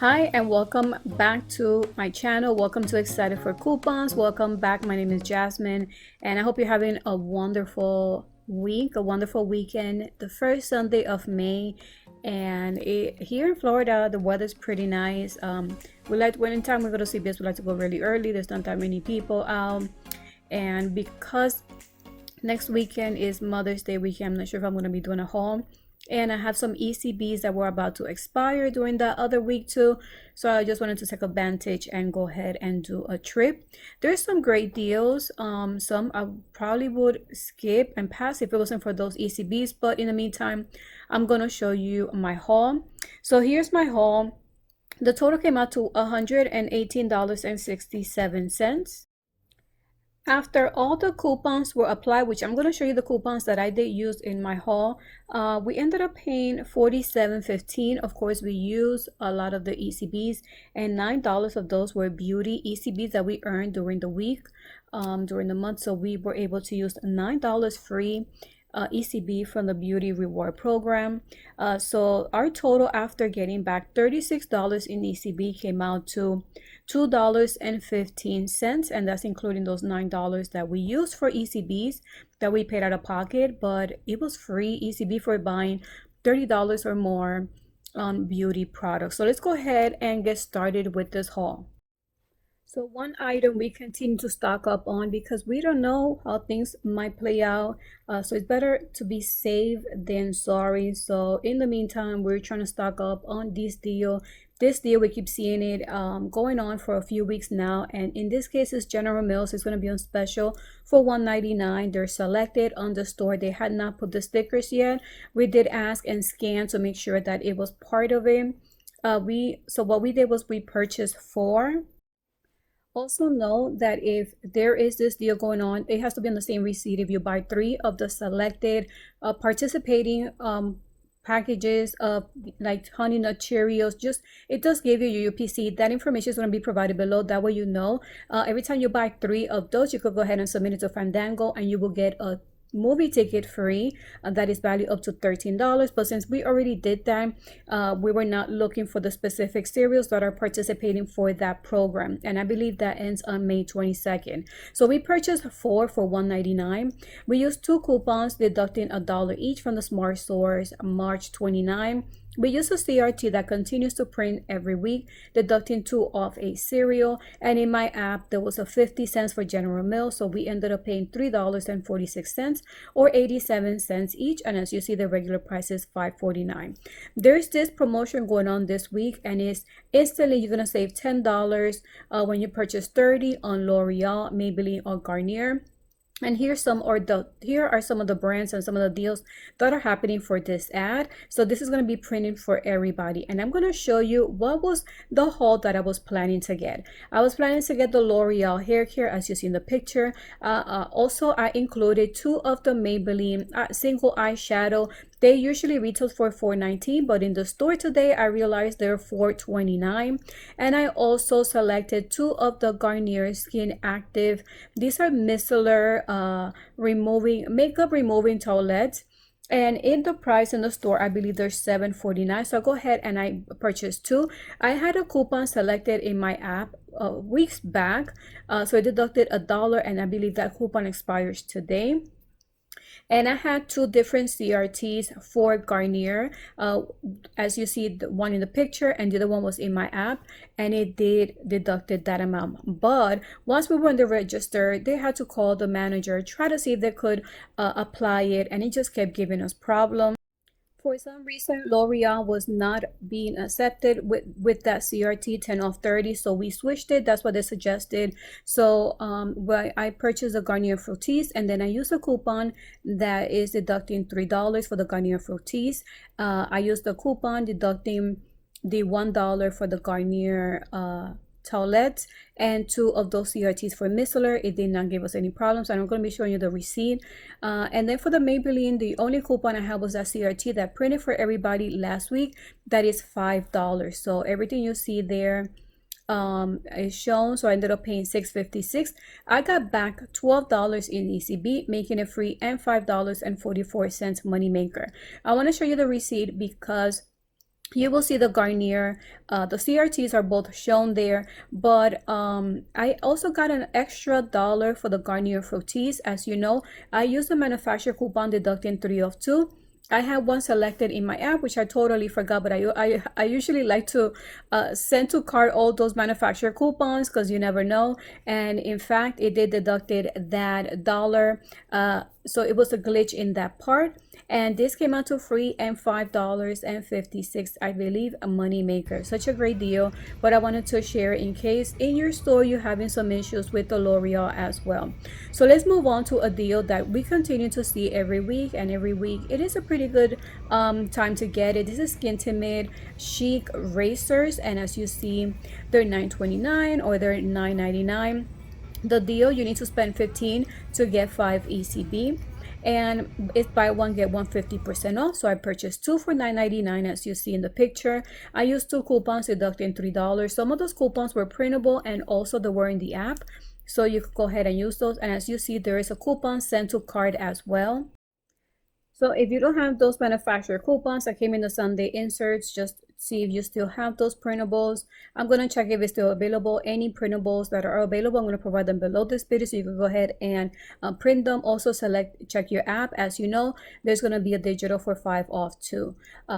Hi and welcome back to my channel. Welcome to Excited for Coupons. Welcome back. My name is Jasmine and I hope you're having a wonderful week, a wonderful weekend. The first Sunday of May, and here in Florida the weather's pretty nice. We like when anytime we go to CVS we like to go really early. There's not that many people out, and because next weekend is Mother's Day weekend, I'm not sure if I'm going to be doing a haul, and I have some ECBs that were about to expire during that other week too, so I just wanted to take advantage and go ahead and do a trip. There's some great deals, some I probably would skip and pass if it wasn't for those ECBs, but in the meantime I'm gonna show you my haul. So here's my haul. The total came out to $118.67. After all the coupons were applied, which I'm going to show you the coupons that I did use in my haul, we ended up paying $47.15. Of course, we used a lot of the ECBs, and $9 of those were beauty ECBs that we earned during the week, during the month. So we were able to use $9 free ECB from the beauty reward program. So our total after getting back $36 in ECB came out to $2.15, and that's including those $9 that we used for ECBs that we paid out of pocket, but it was free ECB for buying $30 or more on beauty products. So let's go ahead and get started with this haul. So one item we continue to stock up on because we don't know how things might play out. So it's better to be safe than sorry. So in the meantime, we're trying to stock up on this deal. This deal, we keep seeing it going on for a few weeks now. And in this case, it's General Mills. It's going to be on special for $1.99. They're selected on the store. They had not put the stickers yet. We did ask and scan to make sure that it was part of it. So what we did was we purchased 4. Also know that if there is this deal going on, it has to be on the same receipt. If you buy 3 of the selected participating packages of like Honey Nut Cheerios, just it does give you your UPC. That information is going to be provided below. That way you know. Every time you buy 3 of those, you could go ahead and submit it to Fandango and you will get a movie ticket free that is valued up to $13. But since we already did that, we were not looking for the specific cereals that are participating for that program, and I believe that ends on May 22nd. So we purchased 4 for $1.99. We used 2 coupons deducting $1 each from the Smart Stores March 29. We use a CRT that continues to print every week, deducting 2 off a cereal. And in my app, there was a 50 cents for General Mills. So we ended up paying $3.46 or 87 cents each. And as you see, the regular price is $5.49. There's this promotion going on this week, and it's instantly you're going to save $10 when you purchase 30 on L'Oreal, Maybelline, or Garnier. And here are some of the brands and some of the deals that are happening for this ad. So this is going to be printed for everybody. And I'm going to show you what was the haul that I was planning to get. I was planning to get the L'Oreal hair care, as you see in the picture. Also, I included 2 of the Maybelline single eyeshadow. They usually retail for $4.19, but in the store today, I realized they're $4.29. And I also selected 2 of the Garnier Skin Active. These are micellar makeup removing towelettes. And in the price in the store, I believe they're $7.49. So I go ahead and I purchased 2. I had a coupon selected in my app weeks back. So I deducted $1, and I believe that coupon expires today. And I had 2 different CRTs for Garnier. As you see, the one in the picture and the other one was in my app, and it did deducted that amount. But once we were on the register, they had to call the manager, try to see if they could apply it, and it just kept giving us problems. For some reason, L'Oreal was not being accepted with that CRT 10 off 30, so we switched it. That's what they suggested. So I purchased the Garnier Fructis, and then I used a coupon that is deducting $3 for the Garnier Fructis. I used the coupon deducting the $1 for the Garnier towelettes, and 2 of those CRTs for micellar. It did not give us any problems. I'm going to be showing you the receipt. And then for the Maybelline, the only coupon I had was that CRT that printed for everybody last week. That is $5. So everything you see there is shown. So I ended up paying $6.56. I got back $12 in ECB, making it free, and $5.44 money maker. I want to show you the receipt because you will see the Garnier, the CRTs are both shown there, but I also got an extra dollar for the Garnier Fructis. As you know, I use the manufacturer coupon deducting 3 of 2. I have one selected in my app, which I totally forgot, but I usually like to send to cart all those manufacturer coupons because you never know. And in fact, it did deducted that dollar. So it was a glitch in that part. And this came out to free and $5.56, I believe, a money maker. Such a great deal, but I wanted to share in case in your store you're having some issues with the L'Oreal as well. So let's move on to a deal that we continue to see every week, and every week it is a pretty good time to get it. This is Skin Timid Chic Razors, and as you see, they're $9.29 or they're $9.99. The deal, you need to spend 15 to get 5 ECB, and it's buy one get one 50% off. So I purchased 2 for $9.99 as you see in the picture. I used 2 coupons deducting $3. Some of those coupons were printable and also they were in the app, so you could go ahead and use those. And as you see, there is a coupon sent to card as well. So if you don't have those manufacturer coupons that came in the Sunday inserts, just see if you still have those printables. I'm going to check if it's still available. Any printables that are available, I'm going to provide them below this video so you can go ahead and print them. Also check your app. As you know, there's going to be a digital for 5 off too.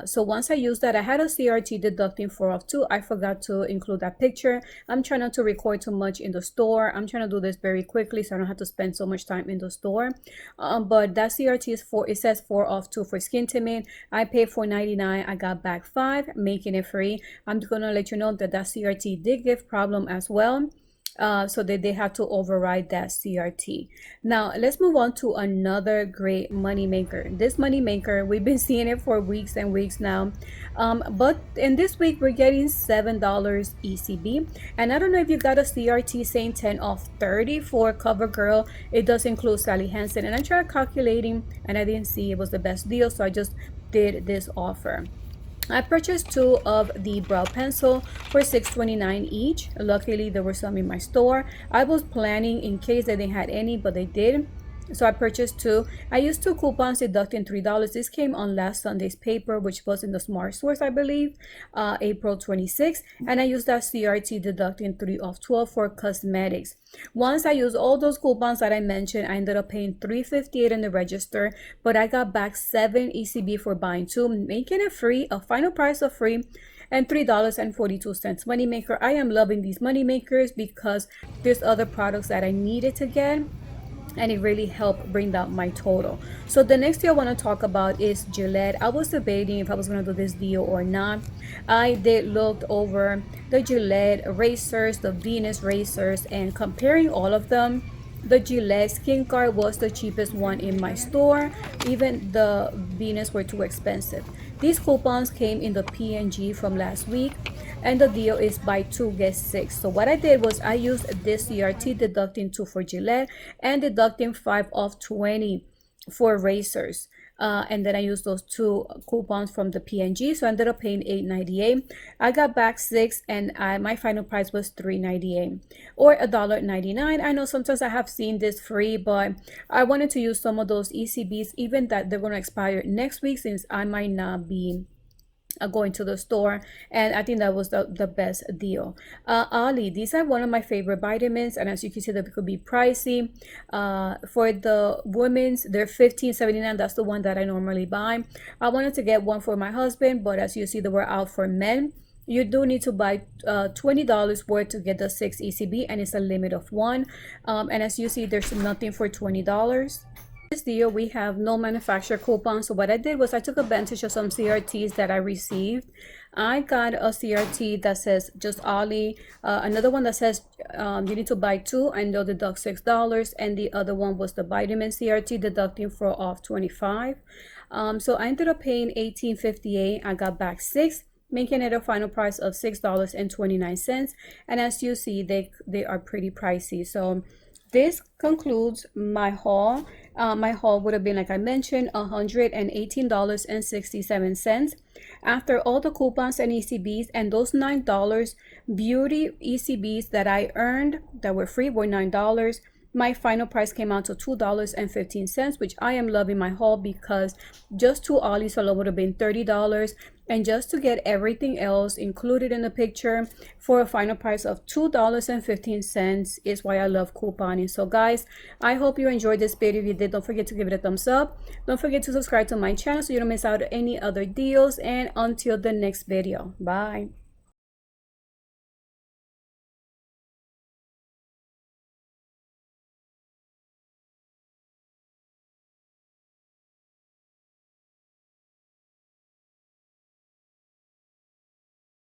So once I use that, I had a CRT deducting 4 off too. I forgot to include that picture. I'm trying not to record too much in the store. I'm trying to do this very quickly so I don't have to spend so much time in the store. But that CRT is it says 4 off 2 for Skin Timid. I paid $4.99. I got back 5, making it free. I'm gonna let you know that CRT did give problem as well. So that they have to override that CRT. Now let's move on to another great money maker. This money maker, we've been seeing it for weeks and weeks now, but in this week we're getting $7 ECB. And I don't know if you got a CRT saying 10 off 30 for CoverGirl. It does include Sally Hansen, and I tried calculating and I didn't see it was the best deal, so I just did this offer. I purchased 2 of the brow pencil for $6.29 each. Luckily, there were some in my store. I was planning in case they didn't have any, but they did. So I purchased 2. I used 2 coupons deducting $3. This came on last Sunday's paper, which was in the Smart Source, I believe, April 26th. And I used that CRT deducting 3 off 12 for cosmetics. Once I used all those coupons that I mentioned, I ended up paying $3.58 in the register, but I got back 7 ECB for buying 2, making it free, a final price of free, and $3.42 moneymaker. I am loving these money makers because there's other products that I needed to get, and it really helped bring down my total. So the next deal I want to talk about is Gillette. I was debating if I was going to do this deal or not. I did look over the Gillette razors, the Venus razors, and comparing all of them, the Gillette Skin Guard was the cheapest one in my store. Even the Venus were too expensive. These coupons came in the PNG from last week, and the deal is buy 2 get 6. So what I did was I used this CRT deducting 2 for Gillette and deducting 5 off 20 for razors. And then I used those 2 coupons from the PNG, so I ended up paying $8.98. I got back 6, and my final price was $3.98 or $1.99. I know sometimes I have seen this free, but I wanted to use some of those ECBs, even that they're going to expire next week, since I might not be going to the store, and I think that was the best deal. Ali, these are one of my favorite vitamins, and as you can see, they could be pricey. For the women's, they're $15.79. That's the one that I normally buy. I wanted to get one for my husband, but as you see, they were out for men. You do need to buy $20 worth to get the 6 ECB, and it's a limit of 1. And as you see, there's nothing for $20. This deal, we have no manufacturer coupon. So what I did was I took advantage of some CRTs that I received. I got a CRT that says just Ali, another one that says you need to buy 2 and they'll deduct $6, and the other one was the vitamin CRT deducting for off 25. So I ended up paying $18.58. I got back 6, making it a final price of $6.29. And as you see, they are pretty pricey. So this concludes my haul. My haul would have been, like I mentioned, $118.67. After all the coupons and ECBs and those $9 beauty ECBs that I earned that were free were $9. my final price came out to $2.15, which I am loving my haul, because just two olive oil would have been $30, and just to get everything else included in the picture for a final price of $2.15 is why I love couponing. So guys, I hope you enjoyed this video. If you did, don't forget to give it a thumbs up. Don't forget to subscribe to my channel so you don't miss out on any other deals, and until the next video, bye.